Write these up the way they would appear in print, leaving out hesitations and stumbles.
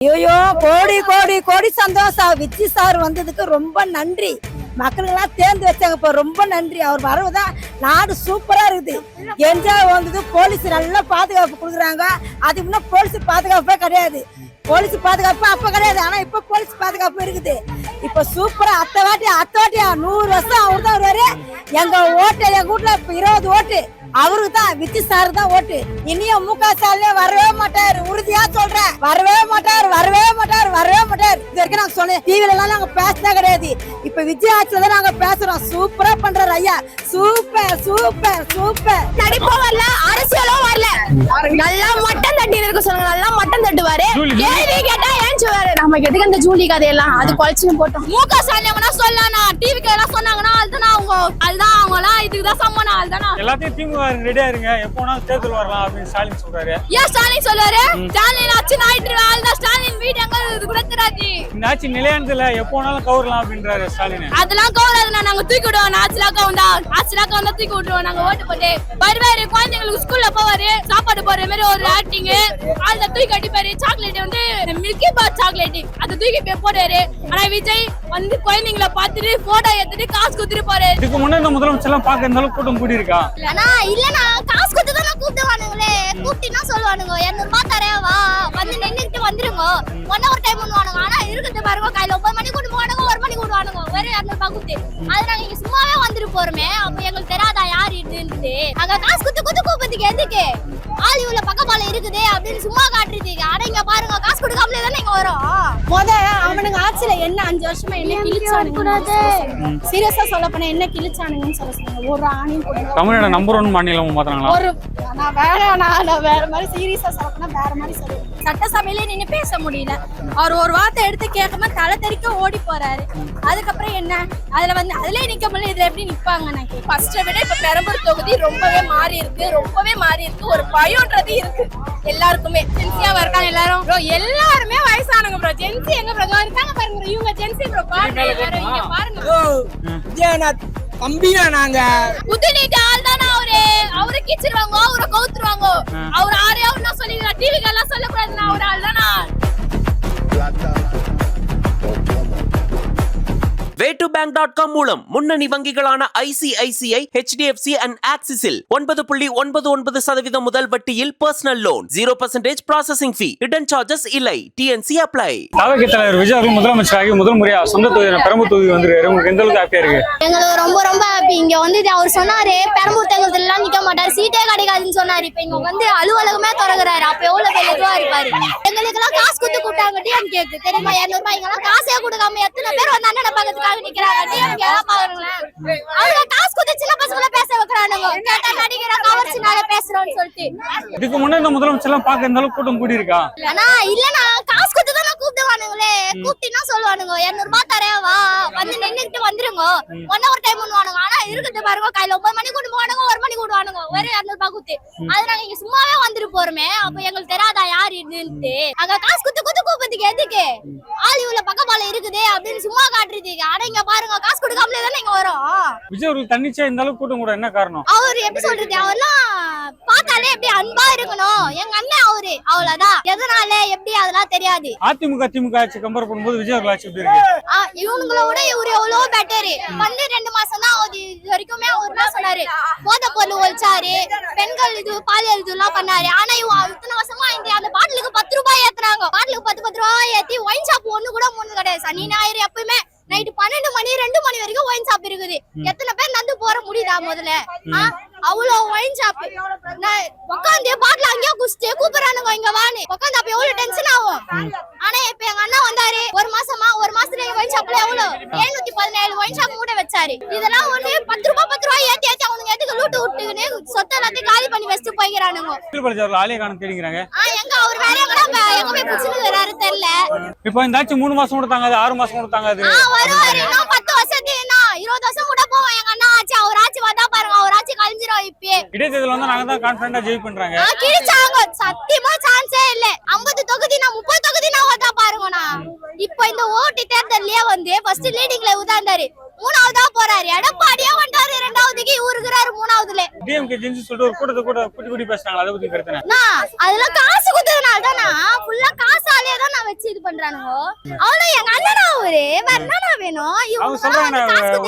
ஐயோ கோடி கோடி கோடி சந்தோஷம். விஜி சார் வந்ததுக்கு ரொம்ப நன்றி. மக்களுக்கெல்லாம் தேர்ந்து வச்சாங்க. இப்போ ரொம்ப நன்றி. அவர் வரவுதான் நாடு சூப்பரா இருக்குது. என்ஜாய் வந்தது. போலீஸ் நல்லா பாதுகாப்பு கொடுக்குறாங்க. அதுக்கு முன்ன போலீஸ் பாதுகாப்பே கிடையாது. போலீஸ் பாதுகாப்பு அப்ப கிடையாது. ஆனா இப்ப போலீஸ் பாதுகாப்பு இருக்குது. இப்ப சூப்பரா அத்தை வாட்டியா 100 வருஷம் அவர் தான் வருவாரு. எங்க ஓட்டு எங்க வீட்டுல 20 ஓட்டு அவருக்கு தான். விஜி சார் தான் ஓட்டு. இனியும் முக ஸ்டாலின் வரவே மாட்டார். உறுதியா சொல்றேன், வரவே மாட்டார், வரவே மாட்டார், வரவே மாட்டார். இது வரைக்கும் நாங்க சொன்னேன். டிவில எல்லாம் நாங்க பேசினா கிடையாது. இப்ப விஜய் ஆட்சியில தான் நாங்க பேசுறோம். சூப்பரா பண்றாரு ஐயா. Super super super. நடிப்பும் வரல, அரசியலும் வரல. நல்லா மட்டன் தட்டி இருக்க சொல்லுங்க. நல்லா மட்டன் தட்டுவாரு. கேள்வி கேட்டா ஏன்ச்சுவாரு. நமக்கு எதுக்கு அந்த ஜூலி கதையெல்லாம் அது குழச்சுன்னு போட்டோம். முக ஸ்டாலின் சொல்லலாம். டிவிக்கு எல்லாம் சொன்னாங்கன்னா அதுதான் அவங்க எல்லாம் இதுக்குதான் சம்மனா அதுதானா எல்லாத்தையும் திமுக ரெடியா இருங்க, எப்போனா தேர்தல் வரலாம் அப்படின்னு ஸ்டாலின் சொல்றாரு. ஏன் ஸ்டாலின் சொல்றாரு? ஸ்டாலின் ஆச்சு ஞாயிற்று அதுதான் ஸ்டாலின் வீடு எங்க இது கூட தெரியாது. இந்த ஆட்சி நிலையானதுல எப்போனாலும் கவரலாம் அப்படின்றாரு ஸ்டாலின். அதெல்லாம் கவராதுன்னா நாங்க தூக்கி விடுவோம். ஆட்சிலாக்கா வந்தா தூக்கி விட்டுருவோம். நாங்க ஓட்டு போட்டு வருவாரு. குழந்தைங்களுக்கு ஸ்கூல்ல போவாரு. சாப்பாடு போற மாதிரி ஒரு ஆக்டிங். அதுல தூக்கி கட்டிப்பாரு. சாக்லேட் வந்து மில்கி பார் சாக்லேட் அதை தூக்கி போடுவாரு. ஆனா விஜய் வந்து குழந்தைங்களை பார்த்துட்டு போட்டோ எடுத்துட்டு காசு குடுத்துட்டு போறாரு. இதுக்கு முன்னாடி இந்த முதலமைச்சர் எல்லாம் பாக்க இருந்தாலும் கூட்டம் கூடி இருக்கா? இல்லனா காசு கொடுத்து தான் கூப்பிடுவானுங்களே. கூப்பிட்டுனா சொல்லுவானுங்க 200 ரூபாய் தரேவா வந்து நின்னுட்டு வந்துருங்க. 1 hour டைம் பண்ணுவானுங்க. ஆனா இருக்குது பாருங்க கையில 9 மணிக்கு கூட்டு போவானுங்க, 1 மணிக்கு கூடுவானுங்க. வெறும் 200 ரூபாய் கொடுத்து அது நாங்க இங்க சும்மாவே வந்துட்டு போறோமே. அப்ப எங்களுக்கு தெரியாதா யார் இதுன்னு? அங்க காசு குத்து கூப்பிடுறதுக்கு எதுக்கு? ஆலிவுல பக்கபால இருக்குது அப்படின்னு சும்மா காட்டுறதுக்கு. ஆனா இங்க பாருங்க காசு கொடுக்காமலே தானே இங்க வரும். அவனுங்க ஆட்சியில என்ன 5 வருஷமா என்ன கிழிச்சானுங்க. சீரியஸா சொல்ல போனா என்ன கிழிச்சானுங்கன்னு சொல்லுங்க. ஒரு ஆணையும் தமிழ்நாடு நம்பர் 1 மாநிலம் மாத்தினாங்களா? ஒரு நான் வேற மாதிரி சீரியஸா சொல்ல போனா வேற மாதிரி சொல்லுவேன். சட்டசபையில நின்னு பேச முடியல. அவர் ஒரு வார்த்தை எடுத்து கேட்காம தலை தெறிக்க ஓடி போறாரு. அதுக்கப்புறம் என்ன அதுல நிக்க முடியல. இதுல எப்படி நிப்பாங்க? நான் ஃபர்ஸ்ட்டை விட இப்ப பெரம்பூர் தொகுதி ரொம்பவே மாறி இருக்கு. ஒரு பயம்ன்றது இருக்கு எல்லாருக்குமே. ஜென்சியா இருக்காங்க எல்லாருமே வயசானவங்க ப்ரோ. ஜென்சி எங்க ப்ரோ இருக்காங்க பாருங்க. இவங்க ஜென்சி ப்ரோ பாருங்க. எல்லாரும் இங்க பாருங்க. கம்பியா நாங்க உதனிட்ட ஆள் தானா அவரை கிச்சிருவாங்க, அவரை கவுத்துருவாங்க. அவர் ஆரையாவுன்னா சொல்லிடுறா. டிவிக்கு எல்லாம் சொல்லக்கூடாதுன்னா அவர் ஆள் தானா. Way2Bank.com மூலம் முன்னணி வங்கிகளான ICICI, HDFC and Axisல் 9.99% முதல் வட்டியில் personal loan 0% processing fee. Hidden charges இல்லை. TNC apply. தாவக தலைவர் விஜய் அவர்கள் முதலமைச்சராகி முதல் முறையா சொந்த தொகுதி பெரம்பூர் தொகுதி வந்திருக்காரு. உங்களுக்கு எந்த அளவுக்கு ஹாப்பியா இருக்கு? எங்களுக்கு ரொம்ப ஹாப்பி. இங்க வந்து அவர் சொன்னாரு பெரம்பூர் தேர்தல் எல்லாம் நிக்க மாட்டாரு, சீட்டே கிடைக்காதுன்னு சொன்னாரு. இப்ப இங்க வந்து அலுவலகமே திறக்கிறாரு. அப்ப எவ்வளவு பெரிய இதுவா இருப்பாரு. எங்களுக்கு எல்லாம் காசு கொடுத்து கூட்டாங்க. டிஎம் கேக்கு தெரியுமா? 200 ரூபாய் இங்க எல்லாம் காசே கொடுக்காம எத்தனை பேர் வந்து அண்ணனை பக்கத்துக்காக நிக்கிறாங்க. இதுக்கு முன்னாடி இந்த முதலமைச்சர் எல்லாம் பாக்க இருந்தாலும் கூட்டம் கூடி இருக்கா? இல்லனா காசு கொடுத்து தான் கூப்பிடுவானுங்களே. கூப்பிட்டுனா சொல்லுவானுங்க 200 ரூபாய் தரேவா வந்து நின்னுட்டு வந்துருங்க. 1 hour டைம் பண்ணுவானுங்க. ஆனா இருக்குது பாருங்க கையில 9 மணிக்கு கூட்டு போவானுங்க, 1 மணிக்கு கூடுவானுங்க. வெறும் 200 ரூபாய் கொடுத்து அது நாங்க இங்க சும்மாவே வந்துட்டு போறோமே. அப்ப எங்களுக்கு தெரியாதா யார் இதுன்னு? அங்க காசு குத்து கூப்பிடுறதுக்கு எதுக்கு? ஆலிவுல பக்கபால இருக்குது அப்படின்னு சும்மா காட்டுறதுக்கு. ஆனா இங்க பாருங்க காசு கொடுக்காமலே தானே இங்க வரும். விஜய் அவர்கள் தன்னிச்சையா இந்த அளவுக்கு கூட்டம் கூட என்ன காரணம்? அவர் எப்படி சொல்றது? அவர்லாம் பார்த்தாலே எப்படி அன்பா இருக்கணும். எங்க அண்ணன் அவரு அவ்வளவுதான். எதனால எப்படி அதெல்லாம் தெரியாது. அதிமுக திமுக ஆட்சி கம்பேர் பண்ணும்போது விஜய் அவர்கள் ஆட்சி எப்படி இருக்கு? இவங்களோட இவரு எவ்வளவு பெட்டர். வந்து 2 மாசம் தான் இது வரைக்குமே அவர் என்ன சொன்னாரு? போதை பொருள் ஒழிச்சாரு, பெண்கள் இது பாலியல் இதெல்லாம் பண்ணாரு. ஆனா இத்தனை வருஷமா அந்த பாட்டிலுக்கு 10 ரூபாய் ஏத்துறாங்க. பாட்டிலுக்கு 10 ரூபாய் ஏத்தி ஒயின் ஷாப் ஒண்ணு கூட மூணு கிடையாது. சனி ஞாயிறு எப்பவுமே நைட்டு 12 மணி 2 மணி வரைக்கும் ஒயின் ஷாப் இருக்குது. எத்தனை பேர் நடந்து போற முடியுதா முதல்ல? அவ்வளவு ஒயின் ஷாப் உட்காந்து பாட்டில அங்கேயே குடிச்சிட்டு கூப்பிடுறானுங்க இங்க வான்னு. உட்காந்து அப்ப எவ்வளவு டென்ஷன் ஆகும். ஆனா இப்ப எங்க அண்ணா வந்தாரு ஒரு மாசத்துல ஒயின் ஷாப்ல எவ்வளவு 717 ஒயின் ஷாப் மூட வச்சாரு. இதெல்லாம் வந்து 10 ரூபாய் ஏத்தி அவனுங்க எதுக்கு லூட்டு விட்டுன்னு சொத்தை எல்லாத்தையும் காலி பண்ணி வச்சுட்டு போய்க்கிறானுங்க. எங்க அவர் வேற எங்க போய் புடிச்சுன்னு வராரு தெரியல. இப்ப இந்த ஆட்சி 3 மாசம் கூட தாங்காது, 6 மாசம் கூட தாங்காது. வருவாரு இன்னும் 10 வருஷத்துக்கு 20 வருஷம் கூட போவோம். எங்க அண்ணா ஆட்சி அவர் ஆட்சி வந்தா பாருங்க. அவர் ஆட்சி கழிஞ்சிரும். இப்பயே இடைத்தேர்தல் வந்து நாங்க தான் கான்ஃபிடன்ட்டா ஜெயிப் பண்றாங்க. கிழிச்சாங்க. சத்தியமா சான்ஸே இல்ல. 50 தொகுதி 30 தொகுதி வந்தா பாருங்கண்ணா. இப்ப இந்த ஓட்டு தேர்தல்லயே வந்து ஃபர்ஸ்ட் லீடிங்ல உதாந்தாரு. 3ஆவதா போறாரு. எடப்பாடியே வந்தாரு 2வது இப்போதைக்கு இருக்கிறாரு 3வதுல. டிஎம்கே ஜென்சி சொல்லிட்டு ஒரு கூட்டத்தை கூட கூட்டி பேசுறாங்க, அதை பத்தி கருத்து என்ன? அதெல்லாம் காசு குடுத்ததுனால தானா, ஃபுல்லா காசாலே தான் நான் வச்சு இது பண்றானுங்க. அவளோ எங்க அண்ணனா அவரு என்னன்னா வேணும் அவங்க சொல்றாங்க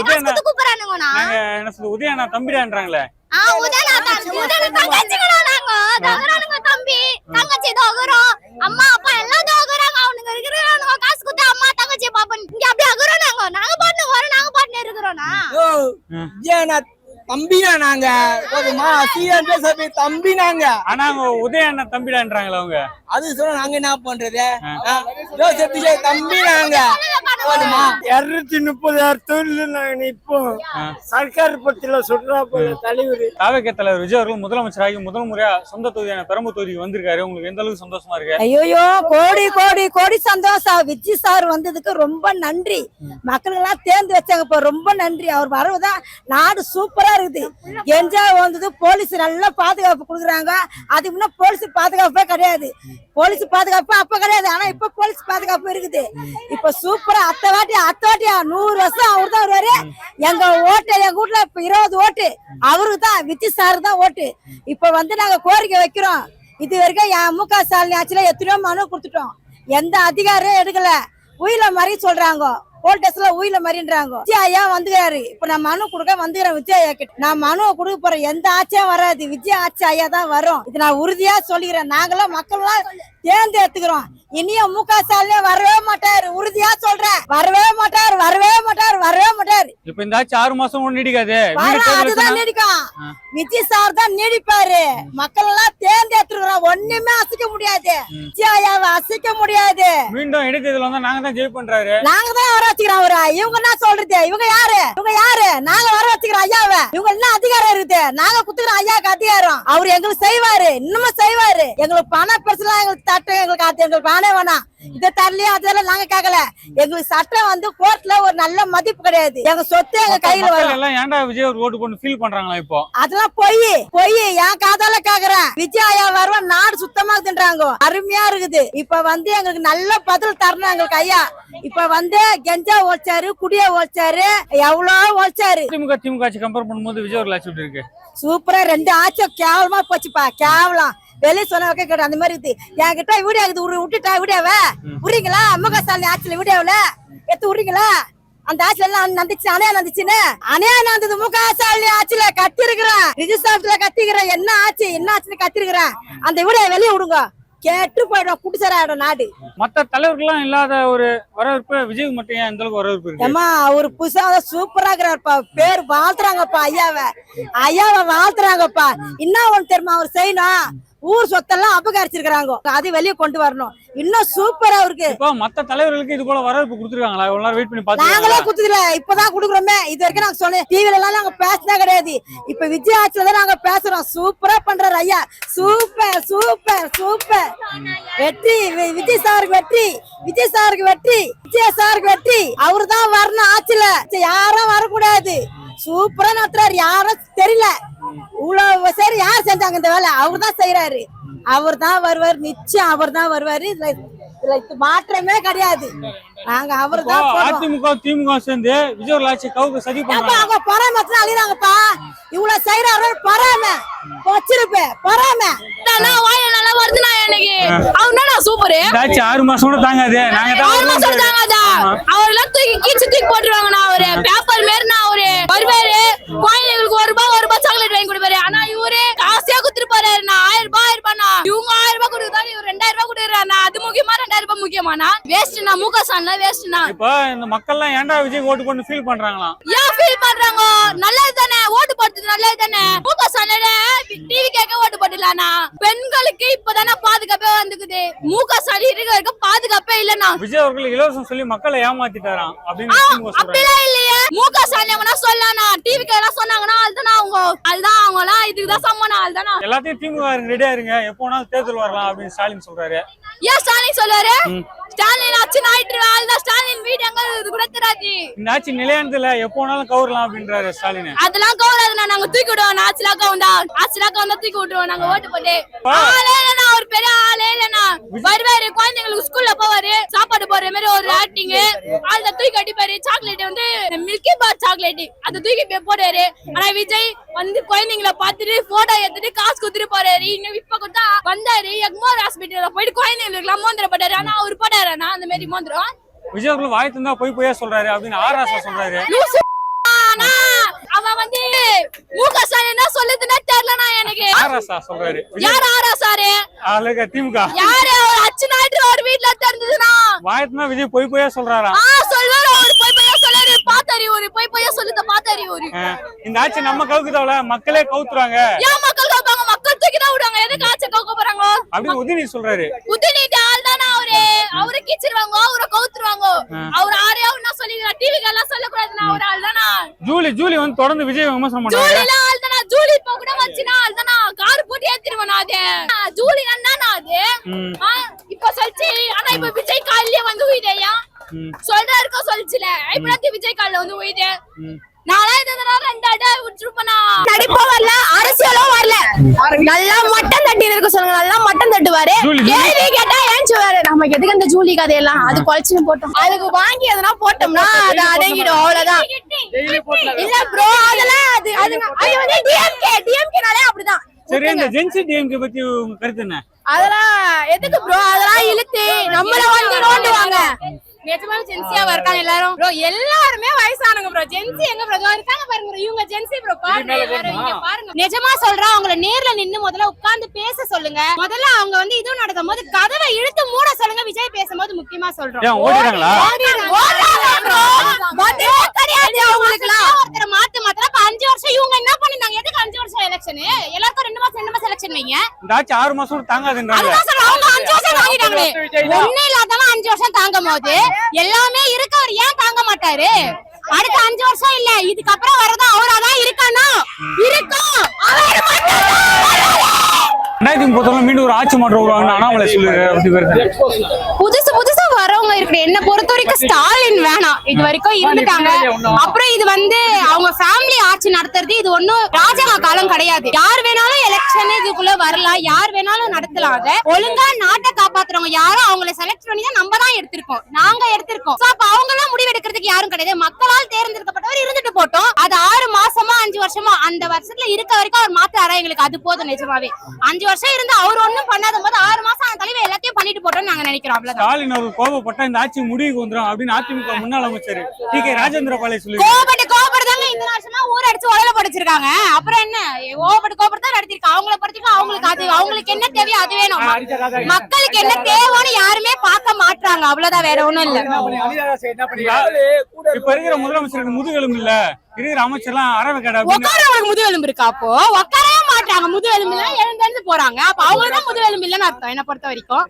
இவங்க கூப்பிடுறானுங்கனா நாங்க என்ன சொல்றது உதயண்ணா தம்பிடான்றாங்களே. உதயண்ணா தங்கச்சிங்களா நாங்க தகறானுங்க தம்பி தங்கச்சி தகறோம் அம்மா அப்பா எல்லாம் தகறாங்க. அவனுங்க இருக்கிறானுங்க காசு குடுத்து அம்மா தங்கச்சி பாப்பன் இங்க அப்படியே அகறானுங்க. நாங்க பாட்டு வரோம் நாங்க பாட்டு இருக்கிறோம்னா ஏன்னா தம்பினா நாங்க போதுமா சீரியஸா சொல்லி தம்பி நாங்க. ஆனா அவங்க உதயண்ணா தம்பிடான்றாங்களே அவங்க. அது சொல்ல நாங்க என்ன பண்றது ஜோசப் விஜய் தம்பி நாங்க போதுமா 230,000 தொழில் நாங்க நிப்போம். சர்க்கார் பத்தில சொல்றா போல தலைவர் தாவேக்கா தலைவர் விஜய் அவர்கள் முதலமைச்சராகி முதல் முறையா சொந்த தொகுதியான பெரம்பூர் தொகுதிக்கு வந்திருக்காரு. உங்களுக்கு எந்த அளவுக்கு சந்தோஷமா இருக்கு? ஐயோ கோடி கோடி கோடி சந்தோஷம். விஜய் சார் வந்ததுக்கு ரொம்ப நன்றி. மக்களுக்கெல்லாம் தேர்ந்து வச்சாங்க, ரொம்ப நன்றி. அவர் வரவுதான் நாடு சூப்பரா இருக்குது. என்ஜாய் வந்தது. போலீஸ் நல்லா பாதுகாப்பு கொடுக்குறாங்க. அதுக்கு முன்ன போலீஸ் பாதுகாப்பே கிடையாது. போலீஸ் பாதுகாப்பு அப்ப கிடையாது, ஆனா இப்ப போலீஸ் பாதுகாப்பு இருக்குது. இப்ப சூப்பரா அத்தை வாட்டியா 100 வருஷம் அவரு தான் வருவாரு. எங்க ஓட்டு எங்க வீட்டுல இப்ப 20 ஓட்டு அவருக்கு தான், விஜய் சாரு தான் ஓட்டு. இப்ப வந்து நாங்க கோரிக்கை வைக்கிறோம். இது வரைக்கும் முக ஸ்டாலின் ஆட்சியில எத்தனையோ மனு கொடுத்துட்டோம், எந்த அதிகாரம் எடுக்கல. உயில மாதிரி சொல்றாங்க, போல்டஸ்ல உயில மாதிரின்றாங்க. விஜய் ஐயா வந்துக்கிறாரு. இப்ப நான் மனு கொடுக்க வந்துக்கிறேன் விஜய் ஐயா கிட்ட. நான் மனு கொடுக்க போறேன், எந்த ஆட்சியும் வராது, விஜய் ஆட்சி ஐயா தான் வரும். இது நான் உறுதியா சொல்லிக்கிறேன். நாங்களாம் மக்கள் எல்லாம் தேர்ந்தெடுத்துக்கிறோம். இனியும் முக ஸ்டாலின் வரவே மாட்டாரு, உறுதியா சொல்றேன். வரவே மாட்டாரு, வரவே மாட்டாரு, வரவே மாட்டாரு. இப்ப இந்த ஆட்சி 6 மாசம் கூட நீடிக்காது. அதுதான் நீடிக்கும். விஜய் சார் தான் நீடிப்பாரு. மக்கள் எல்லாம் தேர்ந்தெடுத்துக்கிறோம், ஒண்ணுமே அசைக்க முடியாது. விஜய் ஐயாவை அசைக்க முடியாது. மீண்டும் இடைத்தேர்தல் வந்தா நாங்க தான் ஜெய் பண்றாரு. நாங்க தான் வர வச்சுக்கிறோம் அவரை. இவங்க என்ன சொல்றது? இவங்க யாரு? நாங்க வர வச்சுக்கிறோம் ஐயாவை. இவங்க என்ன அதிகாரம் இருக்குது? நாங்க குத்துக்கிறோம் ஐயாவுக்கு அதிகாரம். அவரு எங்களுக்கு செய்வாரு, இன்னும் செய்வாரு. எங்களுக்கு பண பிரச்சனை, எங்களுக்கு தட்டு, எங்களுக்கு பணம் வேணாம். இதை தரலையே அதெல்லாம் நாங்க கேட்கல. எங்களுக்கு சட்டம் வந்து கோர்ட்ல ஒரு நல்ல மதிப்பு கிடையாது. எங்க சொத்து எங்க கையில வரும். எல்லாம் ஏன்டா விஜய் ஒரு ஓட்டு போட்டு ஃபீல் பண்றாங்களா இப்போ? அதெல்லாம் பொய் என் காதால கேக்குறேன். விஜய் ஐயா வருவா நாடு சுத்தமாகுதுன்றாங்க. அருமையா இருக்குது. இப்ப வந்து எங்களுக்கு நல்ல பதில் தரணும் எங்களுக்கு ஐயா. இப்ப வந்து கெஞ்சா ஓச்சாரு, குடியா ஓச்சாரு, எவ்வளவு ஓச்சாரு. திமுக ஆட்சி கம்பேர் பண்ணும்போது விஜய் ஒரு ஆட்சி எப்படி இருக்கு? சூப்பரா 2 ஆட்சியும் கேவலமா போச்சுப்பா, கேவலம். வெளியே சொன்ன கேட்க அந்த மாதிரி இருக்குது. என்கிட்ட வீடியோ இருக்குது, விட்டுட்டா வீடியோவை விடுறீங்களா? முக ஸ்டாலின் ஆட்சியில வீடியோவில் எடுத்து விடுறீங்களா? அந்த ஆட்சியில எல்லாம் நந்துச்சு, அணையா நந்தது. முக ஸ்டாலின் ஆட்சியில கத்தி இருக்கிறேன், ரிஜிஸ்டர்ல கத்திக்கிறேன். என்ன ஆட்சின்னு கத்திருக்கிறேன். அந்த வீடியோ வெளியே விடுங்க, கேட்டு போயிடும், குடிசராயிடும் நாடு. மத்த தலைவர்கள்லாம் இல்லாத ஒரு வரவேற்பு விஜய் மட்டும் ஏன் இந்த அளவுக்கு வரவேற்பு இருக்கு? ஏமா அவரு புதுசா சூப்பரா இருக்கிறாருப்பா. பேர் வாழ்த்துறாங்கப்பா ஐயாவை வாழ்த்துறாங்கப்பா. என்ன ஒண்ணு தெரியுமா அவர் செய்யணும்? ஊர் சொத்தெல்லாம் அபகரிச்சிருக்காங்க, அது வெளியே கொண்டு வரணும். இன்னும் சூப்பரா இருக்கு. இப்போ மத்த தலைவர்களுக்கு இது போல வரவேற்பு கொடுத்துருக்காங்களா? இவ்வளவு நேரம் வெயிட் பண்ணி பாத்து நாங்களே குடுத்ததில்ல, இப்பதான் குடுக்குறோமே. இது வரைக்கும் நாங்க சொன்னேன், டிவில எல்லாம் நாங்க பேசினா கிடையாது. இப்ப விஜய் ஆட்சியில தான் நாங்க பேசுறோம். சூப்பரா பண்றாரு ஐயா, சூப்பர் சூப்பர் சூப்பர். வெற்றி விஜய் சாருக்கு, வெற்றி விஜய் சாருக்கு, வெற்றி விஜய் சாருக்கு, வெற்றி. அவரு தான் வரணும் ஆட்சியில, யாரும் வரக்கூடாது. சூப்பரா நடத்துறாரு, யாரும் தெரியல. இவ்வளவு சரி யார் செஞ்சாங்க இந்த வேலை? அவர் தான் செய்யறாரு. அவர் தான் வருவாரு, நிச்சயம் அவர் தான் வருவாரு. இதுல மாற்றமே கிடையாது. நாங்க அவர் தான். அதிமுக திமுக சேர்ந்து விஜய் ஒரு ஆட்சி கவுக்கு சதி பண்றாங்க. அவங்க பொறாமத்துல அழிறாங்கப்பா. இவ்வளவு செய்யறாரு பொறாம வச்சிருப்பேன், பொறாம நல்லா வருதுண்ணா எனக்கு. அவனா சூப்பரு. 6 மாசம் கூட தாங்காது. நாங்க அவரெல்லாம் தூக்கி போட்டுருவாங்கண்ணா. அவரு பேப்பர் மாரினா அவரு வருவாரு, குழந்தைங்களுக்கு 1 ரூபாய் சாக்லேட் வாங்கி கொடுப்பாரு. ஆனா இவரு காசியா குடுத்துருப்பாரு. 1000 ரூபாய் இவங்க 1000 ரூபாய் கொடுக்குறாரு, இவர் 2000 ரூபாய் கொடுக்குறாரு. அது முக்கியமா 2000 ரூபாய் முக்கியமானா? வேஸ்ட்னா முக ஸ்டாலின் வேஸ்ட்னா. இப்ப இந்த மக்கள் எல்லாம் ஏன்டா விஜய் ஓட்டு போட்டு ஃபீல் பண்றாங்களா? ஏன் ஃபீல் பண்றாங்க? நல்லது தானே, ஓட்டு போடுறது நல்லது தானே. முக ஸ்டாலின் டிவி கேட்க ஓட்டு போட்டுலானா? பெண்களுக்கு இப்பதானே பாதுகாப்பே வந்துக்குது. முக ஸ்டாலின் இருக்க வரைக்கும் பாதுகாப்பே இல்லனா. விஜய் அவர்கள் இலவசம் சொல்லி மக்களை ஏமாத்திட்டாராம் அப்படின்னு அப்படிலாம் இல்லையே. முக ஸ்டாலின் சொல்லலாம்னா, டிவி கேட்க சொன்னாங்கன்னா அதுதான் அவங்கலாம் இதுதான் சம்மனா. அதுதானா எல்லாத்தையும் திமுக ரெடியா இருங்க, எப்போ வேணாலும் தேர்தல் வரலாம் அப்படின்னு ஸ்டாலின் சொல்றாரு. ஏன் ஸ்டாலின் சொல்றாரு? ஸ்டாலின் ஆச்சு நாயிட்டு அதுதான் ஸ்டாலின் வீடு எங்க கூட தெரியாது. இந்த ஆட்சி நிலையானதுல எப்போ வேணாலும் கவரலாம் அப்படின்றாரு ஸ்டாலின். அதெல்லாம் கவராதுண்ணா, நாங்க தூக்கி விடுவோம். ஆட்சிலாக்கா வந்தா தூக்கி விட்டுருவோம் நாங்க ஓட்டு போட்டு. ஒரு பெரிய ஆளே இல்லண்ணா. வருவாரு, குழந்தைங்களுக்கு ஸ்கூல்ல போவாரு, சாப்பாடு போடுற மாதிரி ஒரு ஆக்டிங். அதை தூக்கி அடிப்பாரு. சாக்லேட் வந்து மில்கி பார் சாக்லேட் அதை தூக்கி போடுவாரு. ஆனா விஜய் வந்து குழந்தைங்களை பார்த்துட்டு போட்டோ எடுத்துட்டு காசு குடுத்துட்டு போறாரு. இங்க இப்ப கூட வந்தாரு, எக்மோர் ஹாஸ்பிட்டல்ல போயிட்டு குழந்தைங்களுக்கு எல்லாம் மோந்திரம் போட்டாரு. ஆனா அவர் போட்டாருண்ணா அந்த மாதிரி மோந்திரம். விஜய் அவர்கள் வாய் தந்தா போய் சொல்றாரு அப்படின்னு ஆராசா சொல்றாரு. அவன் வந்து முக ஸ்டாலின் என்ன சொல்லுதுன்னா தெரியலண்ணா எனக்கு. ஆராசா சொல்றாரு. யார் ஆராசாரு? ஆளுங்க திமுக. யாரு அச்சு நாட்டு ஒரு வீட்ல தெரிஞ்சதுன்னா வாய் தந்தா விஜய் போய் சொல்றாரா? சொல்லுவாரு. அவர் போய் சொல்லாரு. பாத்தாரி ஒரு போய் சொல்லுத பாத்தாரி ஒரு. இந்த ஆட்சி நம்ம கவுக்குதவள மக்களே கவுத்துறாங்க. ஏன் மக்கள் கவுப்பாங்க? மக்கள் தூக்கி தான் விடுவாங்க. எதுக்கு ஆட்சி கவுக்க போறாங்க அப்படின்னு உதயநிதி சொல்றாரு. உதயநிதி ஆள் தானே அவரை கீச்சிருவாங்க, அவரை கவுத்துருவாங்க. அவர் ஆரையாவும் நான் சொல்லிக்கிறேன். டிவிக்கு எல்லாம் சொல்லக்கூடாதுன்னா அவர் ஆள் தானா. ஜூலி வந்து தொடர்ந்து விஜய் விமர்சனம் பண்றாங்க. ஜூலில ஆள் தானா. ஜூலி இப்ப கூட வச்சுனா ஆள் தானா. கார் போட்டு ஏத்திடுவானா அது. ஜூலி என்னன்னா அது இப்ப சொல்லிச்சு. ஆனா இப்ப விஜய் காலிலே வந்து உயிரையா சொல்றாருக்கோ சொல்லிச்சுல. இப்ப விஜய் காலில வந்து உயிரே நடிப்போ வரல, அரசியலும் வரல. நல்லா மட்டன் தட்டி இருக்க சொல்லுங்க. நல்லா மட்டன் தட்டுவாரு. கேள்வி கேட்டா ஏன்ச்சுவாரு. நமக்கு எதுக்கு அந்த ஜூலி கதையெல்லாம்? அது குழச்சுன்னு போட்டோம். அதுக்கு வாங்கி எதனா போட்டோம்னா அது அடங்கிடும். அவ்வளவுதான். இல்ல ப்ரோ, அதெல்லாம் அது வந்து டிஎம்கேனாலே அப்படிதான். சரி, இந்த ஜென்சி டிஎம்கே பத்தி உங்க கருத்து என்ன? அதெல்லாம் எதுக்கு ப்ரோ? அதெல்லாம் இழுத்து நம்மள வந்து நோண்டுவாங்க. நிஜமாவே ஜென்சியா இருக்காங்க எல்லாரும் ப்ரோ. எல்லாருமே வயசானவங்க ப்ரோ. ஜென்சி எங்க ப்ரோ இருக்காங்க பாருங்க ப்ரோ. இவங்க ஜென்சி ப்ரோ. பாருங்க எல்லாரும் இங்க பாருங்க. நிஜமா சொல்றேன், அவங்கள நேர்ல நின்னு முதல்ல உட்கார்ந்து பேச சொல்லுங்க. முதல்ல அவங்க வந்து இது நடக்கும்போது கதவை இழுத்து மூட சொல்லுங்க. விஜய் பேசும்போது முக்கியமா சொல்றோம். ஏன் ஓடிறாங்களா? ஒருத்தர் மாத்த 5 வருஷம் இவங்க என்ன பண்ணிருந்தாங்க? எதுக்கு 5 வருஷம் எலெக்ஷன்? எல்லாருக்கும் 2 மாசம் எலெக்ஷன் வைங்க. இந்த ஆட்சி 6 மாசம் தாங்காதுன்றாங்க. அவங்க 5 வருஷம் தாங்கிட்டாங்களே. ஒண்ணு இல்லாதவங்க 5 வருஷம் தாங்கும் போது எல்லாமே இருக்கவர் ஏன் தாங்க மாட்டாரு? அடுத்த 5 வருஷம் இல்ல, இதுக்கப்புறம் வரதா அவராதான் இருக்கானா? இருக்கும். 2030 மீண்டும் ஒரு ஆட்சி மாற்றம் வருவாங்கன்னு அண்ணாமலை சொல்லுறாரு. புதுசா வரவங்க இருக்கு. என்ன பொறுத்த வரைக்கும் ஸ்டாலின் வேணாம். இது வரைக்கும் இருந்துட்டாங்க. அப்புறம் இது வந்து அவங்க ஃபேமிலி ஆட்சி நடத்துறது. இது ஒண்ணும் ராஜாங்க காலம் கிடையாது. யார் வேணாலும் எலெக்ஷன் இதுக்குள்ள வரலாம், யார் வேணாலும் நடத்தலாம். அதை ஒழுங்கா நாட்டை காப்பாத்துறவங்க யாரும் அவங்களை செலக்ட் பண்ணி தான் நம்ம தான் எடுத்திருக்கோம். நாங்க எடுத்திருக்கோம். அப்ப அவங்க எல்லாம் முடிவு எடுக்கிறதுக்கு யாரும் கிடையாது. மக்களால் தேர்ந்தெடுக்கப்பட்டவர் இருந்துட்டு போட்டோம். அது 6 மாசமா 5 வருஷமா அந்த வருஷத்துல இருக்க வரைக்கும் அவர் மாத்தாரா எங்களுக்கு அது போதும். நிஜமாவே 5 வருஷம் இருந்து அவர் ஒண்ணும் பண்ணாத போது 6 மாசம் அந்த தலைவர் எல்லாத்தையும் பண்ணிட்டு போட்டோம்னு நாங்க நினைக்கிறோம். அவ்வளவுதான். ஸ்டாலின் அவர்கள் கோபப்பட்டா இந்த ஆட்சி முடிவுக்கு வந்துடும் அப்படின்னு அதிமுக முன்னாள் அமைச்சர் டி.கே. ராஜேந்திர பாலே சொல்லி கோபப்பட்டுதாங்க இந்த வருஷமா ஊர் அடிச்சு உடல படிச்சிருக்காங்க. அப்புறம் என்ன கோபப்பட்டு தான் நடத்திருக்காங்க. அவங்கள படிச்சிருக்காங்க. அவங்களுக்கு என்ன தேவையோ அது வேணும். மக்களுக்கு என்ன தேவைன்னு யாருமே பார்க்க மாட்டாங்க. அவ்வளவுதான், வேற ஒண்ணும் இல்ல. இப்ப இருக்கிற முதலமைச்சருக்கு முதுகெலும்பு இல்ல, இருக்கிற அமைச்சர்லாம் அரவை கடை உட்காரவங்களுக்கு முதுகெலும்பு இருக்கா? அப்போ உட்காரவே மாட்டாங்க. முதுகெலும்பு எல்லாம் எழுந்து போறாங்க. அப்ப அவங்களும் முதுகெலும்பு இல்லன்னு அர்த்தம் என்ன பொறுத்த வரைக்கும்.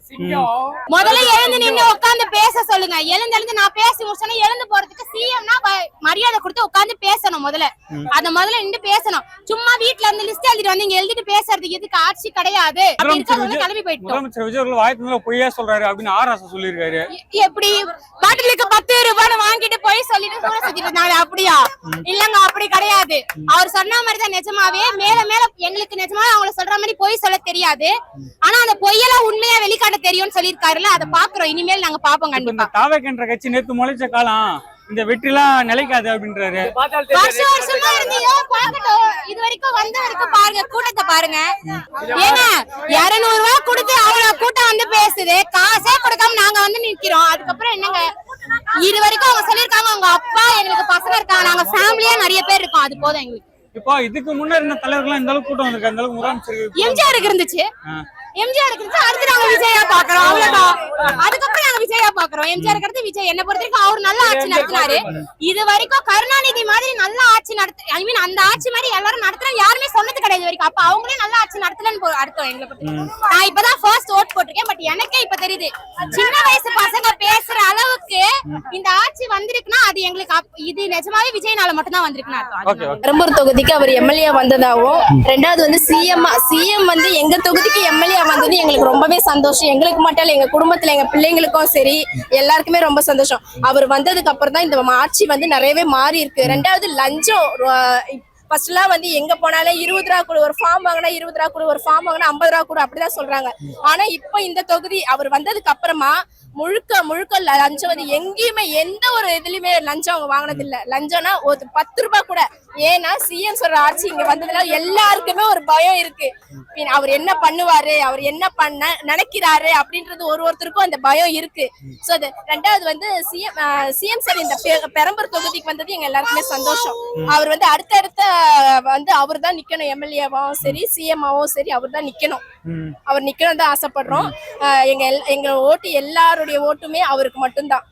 முதல்ல எழுந்து நின்று உட்கார்ந்து பேச சொல்லுங்க. எழுந்து நான் பேசி முடிச்சோன்னா எழுந்து போறதுக்கு சிஎம்னா மரியாதை கொடுத்து உட்கார்ந்து பேசணும். முதல்ல நின்று பேசணும். சும்மா வீட்டுல இருந்து லிஸ்ட் எழுதிட்டு வந்து இங்க எழுதிட்டு பேசுறதுக்கு எதுக்கு? ஆட்சி கிடையாது. அப்படி இருக்கிறவங்க கிளம்பி போயிட்டோம். முதலமைச்சர் விஜய் அவர்கள் வாய்ப்பு பொய்யா சொல்றாரு அப்படின்னு ஆராசா சொல்லியிருக்காரு. எப்படி பாட்டிலுக்கு 10 ரூபாய் வாங்கிட்டு போய் சொல்லிட்டு கூட சுத்திட்டு இருந்தாங்க? அப்படியா? இல்லங்க, அப்படி கிடையாது. அவர் சொன்ன மாதிரிதான் நிஜமாவே மேல எங்களுக்கு நிஜமாவே அவங்கள சொல்ற மாதிரி பொய் சொல்ல தெரியாது. ஆனா அந்த பொய்யெல்லாம் உண்மையா வெளிக்காட்ட தெரியும்னு சொல்லியிருக்காருல்ல, அதை பாக்குறோம். இனிமேல் நாங்க பாப்போம் கண்டிப்பா. தாவேக்கன்ற கட்சி நேத்து முளைச்ச காலம் இந்த வெற்றிலாம் நிலைக்காது அப்படின்றாரு. வருஷமா இருந்தீங்க பாக்கட்டும். இது வரைக்கும் வந்தவரைக்கும் பாருங்க, கூட்டத்தை பாருங்க. ஏங்க 200 ரூபாய் கொடுத்து அவ்வளவு கூட்டம் வந்து பேசுது. காசே கொடுக்காம நாங்க வந்து நிக்கிறோம். அதுக்கப்புறம் என்னங்க? இது வரைக்கும் அவங்க சொல்லிருக்காங்க அவங்க அப்பா எங்களுக்கு பசங்க இருக்காங்க, நாங்க ஃபேமிலியா நிறைய பேர் இருக்கோம். அது போதும் எங்களுக்கு. இப்போ இதுக்கு முன்னாடி இருந்த தலைவர்கள் இந்த அளவுக்கு கூட்டம் வந்திருக்கு. அந்த அளவுக்கு முதலமைச்சர் எம்ஜிஆருக்கு இருந்துச்சு. அடுத்து நாங்க விஜயா பாக்குறோம். அவ்வளவுதான். அதுக்கப்புறம் நாங்க விஜயா பாக்குறோம். எம்ஜிஆருக்கு அடுத்து விஜய். என்ன பொறுத்த வரைக்கும் அவர் நல்ல ஆட்சி நடத்தினாரு. இது வரைக்கும் கருணாநிதி மாதிரி நல்ல ஆட்சி அந்த ஆட்சி மாதிரி எல்லாரும் நடத்துறோம் யாருமே சொன்னது கிடையாது வரைக்கும். அப்ப அவங்களே நல்ல ஆட்சி நடத்தலன்னு அர்த்தம் எங்களை பொறுத்த. நான் இப்பதான் ஃபர்ஸ்ட் ஓட் போட்டிருக்கேன். பட் எனக்கே இப்ப தெரியுது சின்ன வயசு பசங்க பேசுற அளவுக்கு இந்த ஆட்சி வந்திருக்குன்னா அது எங்களுக்கு இது நிஜமாவே விஜய்னால மட்டும் தான் வந்திருக்குன்னு அர்த்தம். பெரம்பூர் தொகுதிக்கு அவர் எம்எல்ஏ வந்ததாகவும், 2வது வந்து சிஎம் வந்து எங்க தொகுதிக்கு எம்எல்ஏ வந்தது எங்களுக்கு ரொம்பவே சந்தோஷம். எங்களுக்கு மட்டும் இல்ல, எங்க குடும்பத்துல எங்க பிள்ளைங்களுக்கும் சரி எல்லாருக்குமே ரொம்ப சந்தோஷம். அவர் வந்ததுக்கு அப்புறம் தான் இந்த ஆட்சி வந்து நிறையவே மாறி இருக்கு. 2வது லஞ்சம் ஃபர்ஸ்ட் எல்லாம் வந்து எங்க போனாலும் 20 ரூபா கொடு, ஒரு ஃபார்ம் வாங்கினா 20 ரூபா கொடு, ஒரு ஃபார்ம் வாங்கினா 50 ரூபா கொடு அப்படிதான் சொல்றாங்க. ஆனா இப்ப இந்த தொகுதி அவர் வந்ததுக்கு அப்புறமா முழுக்க லஞ்சம் வந்து எங்கேயுமே எந்த ஒரு இதுலயுமே லஞ்சம் அவங்க வாங்கினது இல்ல. லஞ்சம்னா ஒரு 10 ரூபாய் கூட. ஏன்னா சிஎம் சொல்ற ஆட்சி இங்க வந்ததுனால எல்லாருக்குமே ஒரு பயம் இருக்கு. அவர் என்ன பண்ணுவாரு, அவர் என்ன பண்ண நினைக்கிறாரு அப்படின்றது ஒருத்தருக்கும் அந்த பயம் இருக்கு. சோ அது ரெண்டாவது வந்து சிஎம் சார் இந்த பெரம்பூர் தொகுதிக்கு வந்தது எங்க எல்லாருக்குமே சந்தோஷம். அவர் வந்து அடுத்தடுத்த வந்து அவர் தான் நிக்கணும், எம்எல்ஏவாவும் சரி சிஎம்ஆவும் சரி அவர் தான் நிக்கணும். அவர் நிக்கணும் தான் ஆசைப்படுறோம். எங்க ஓட்டு எல்லாருடைய ஓட்டுமே அவருக்கு மட்டும்தான்.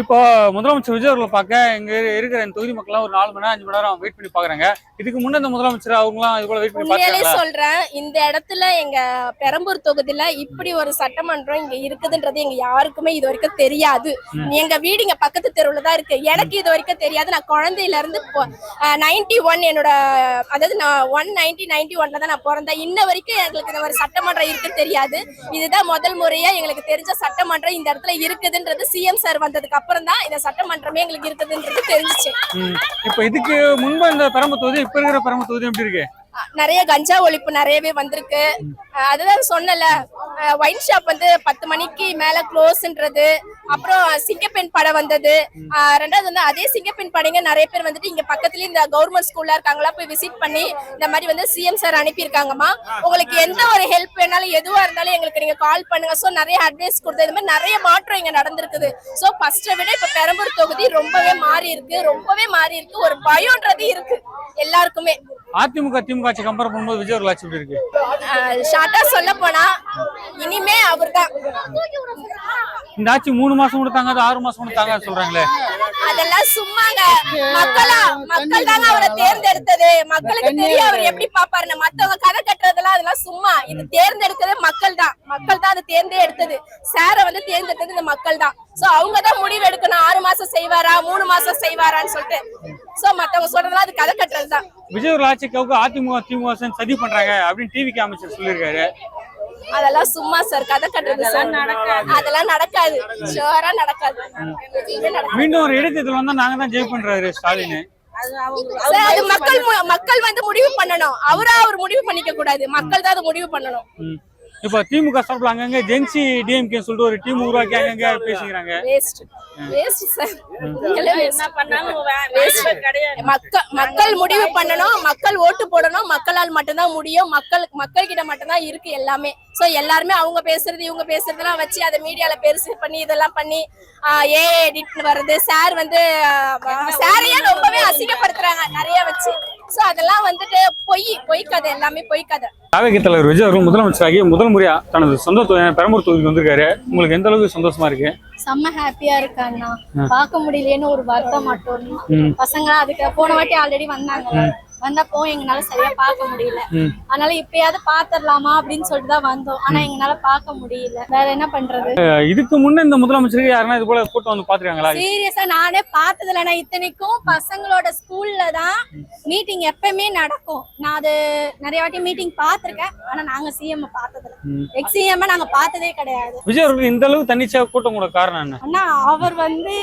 இப்போ முதலமைச்சர் விஜய் அவர்களை பார்க்க இங்க இருக்கிற தொகுதி மக்கள் ஒரு 4 மணி நேரம் 5 மணி நேரம் வெயிட் பண்ணி பாக்குறாங்க. இதுக்கு முன்ன இந்த முதலமைச்சர் அவங்களாம் இது போல வெயிட் பண்ணி பாக்குறாங்க. சொல்றேன், இந்த இடத்துல எங்க பெரம்பூர் தொகுதியில இப்படி ஒரு சட்டமன்றம் இங்க இருக்குதுன்றது எங்க யாருக்குமே இது வரைக்கும் தெரியாது. எங்க வீடு இங்க பக்கத்து தெருவுல தான் இருக்கு. எனக்கு இது வரைக்கும் தெரியாது. நான் குழந்தையில இருந்து 91 என்னோட அதாவது நான் 1991ல தான் நான் பிறந்தேன். இன்ன வரைக்கும் எங்களுக்கு இந்த மாதிரி சட்டமன்றம் இருக்குன்னு தெரியாது. இதுதான் முதல் முறையா எங்களுக்கு தெரிஞ்ச சட்டமன்றம் இந்த இடத்துல இருக்குதுன்றது சிஎம் வந்ததுக்கு அப்புறம் தான் இந்த சட்டமன்றமே எங்களுக்கு இருக்குதுன்றது தெரிஞ்சிச்சு. இப்போ இதுக்கு முன்பு இந்த பெரம்பூர் தொகுதி இப்ப இருக்கிற பெரம்பூர் தொகுதி எப்படி இருக்கு? நிறைய கஞ்சா ஒழிப்பு நிறையவே வந்திருக்கு. அதுதான் சொன்னல, ஒயின் ஷாப் வந்து 10 மணிக்கு மேல க்ளோஸ்ன்றது. அப்புறம் சிங்கப்பெண் படம் வந்தது. ரெண்டாவது வந்து அதே சிங்கப்பெண் படைங்க நிறைய பேர் வந்துட்டு இங்க பக்கத்துலயே இந்த கவர்மெண்ட் ஸ்கூல்ல இருக்காங்களா போய் விசிட் பண்ணி இந்த மாதிரி வந்து சிஎம் சார் அனுப்பியிருக்காங்கம்மா, உங்களுக்கு எந்த ஒரு ஹெல்ப் வேணாலும் எதுவா இருந்தாலும் எங்களுக்கு நீங்க கால் பண்ணுங்க. சோ நிறைய அட்வைஸ் கொடுத்து இது மாதிரி நிறைய மாற்றம் இங்க நடந்திருக்குது. சோ ஃபர்ஸ்ட்டை விட இப்ப பெரம்பூர் தொகுதி ரொம்பவே மாறி இருக்கு. ஒரு பயம்ன்றது இருக்கு எல்லாருக்குமே. அதிமுக திமுக ஆட்சி கம்பேர் பண்ணும்போது விஜய் அவர்கள் ஆட்சி எப்படி இருக்கு? ஷார்ட்டா சொல்ல போனா இனிமே அவர்தான். இந்த ஆட்சி 3 மாசம் கொடுத்தாங்க, 6 மாசம் கொடுத்தாங்க சொல்றாங்களே. அதெல்லாம் சும்மாங்க. மக்கள் தாங்க அவரை தேர்ந்தெடுத்தது. மக்களுக்கு தெரியும் அவர் எப்படி பாப்பாருன்னு. மத்தவங்க கதை கட்டுறதெல்லாம் அதெல்லாம் சும்மா. இது தேர்ந்தெடுத்தது மக்கள் தான் அதை தேர்ந்தெடுத்தது. சாரை வந்து தேர்ந்தெடுத்தது இந்த மக்கள் தான். சோ அவங்கதான் முடிவு எடுக்கணும். 6 மாசம் செய்வாரா 3 மாசம் செய்வாரான்னு சொல்லிட்டு. சோ மத்தவங்க சொல்றதெல்லாம் அது கதை கட்டுறதுதான். விஜய் அவர்கள் ஆட்சிக்கு அதிமுக திமுக சதி பண்றாங்க அப்படின்னு டிவிக்கு அமைச்சர் சொல்லியிருக்காரு. அதெல்லாம் சும்மா சார், கதை கட்டுறது. அதெல்லாம் நடக்காது, ஷுவரா நடக்காது. மீண்டும் ஒரு இடைத்தேர்தல் வந்தா நாங்க தான் ஜெயிப்போன்றாரு ஸ்டாலின். அது மக்கள் வந்து முடிவு பண்ணணும். அவர் முடிவு பண்ணிக்க கூடாது. மக்கள் தான் அதை முடிவு பண்ணணும். இப்ப திமுக சார்பில் அங்கங்க ஜென்சி டிஎம்கே சொல்லிட்டு ஒரு டீம் உருவாக்கி அங்கங்க பேசிக்கிறாங்க. மக்கள் முடிவு பண்ணணும், மக்கள் ஓட்டு போடணும். மக்களால் மட்டும்தான் முடியும். மக்கள் கிட்ட மட்டும்தான் இருக்கு எல்லாமே. சோ எல்லாருமே அவங்க பேசுறது இவங்க பேசுறதெல்லாம் வச்சு அதை மீடியால பெருசு பண்ணி இதெல்லாம் பண்ணி எடிட் வருது. சார் வந்து சாரையே ரொம்பவே அசிங்கப்படுத்துறாங்க நிறைய வச்சு. சோ அதெல்லாம் வந்துட்டு பொய் கதை, எல்லாமே பொய் கதை. தாவேக தலைவர் விஜய் அவர்கள் முதலமைச்சராகி முதல் முறையா தனது சொந்த பெரம்பூர் தொகுதிக்கு வந்திருக்காரு. உங்களுக்கு எந்த அளவுக்கு சந்தோஷமா இருக்கு? செம்ம ஹாப்பியா இருக்காண்ணா. பார்க்க முடியலையேன்னு ஒரு வருத்தம் மட்டும். பசங்க அதுக்கு போன வாட்டி ஆல்ரெடி வந்தாங்க. வந்தப்போ எங்களால சரியா பார்க்க முடியல. அதனால இப்பயாவது பாத்துடலாமா அப்படின்னு சொல்லிட்டு தான் வந்தோம். ஆனா எங்களால பார்க்க முடியல. வேற என்ன பண்றது? இதுக்கு முன்ன இந்த முதலமைச்சருக்கு யாருன்னா இது போல கூட்டம் வந்து பாத்துருக்காங்களா? சீரியஸா நானே பார்த்தது இல்ல. நான் இத்தனைக்கும் பசங்களோட ஸ்கூல்ல தான் மீட்டிங் எப்பவுமே நடக்கும். நான் அது நிறைய வாட்டி மீட்டிங் பாத்திருக்கேன். ஆனா நாங்க சிஎம் பார்த்தது இல்ல. எக்ஸ் சிஎம் நாங்க பார்த்ததே கிடையாது. விஜய் அவருக்கு இந்த அளவுக்கு தன்னிச்சையா கூட்டம் கூட காரணம் என்ன? அண்ணா அவர் வந்து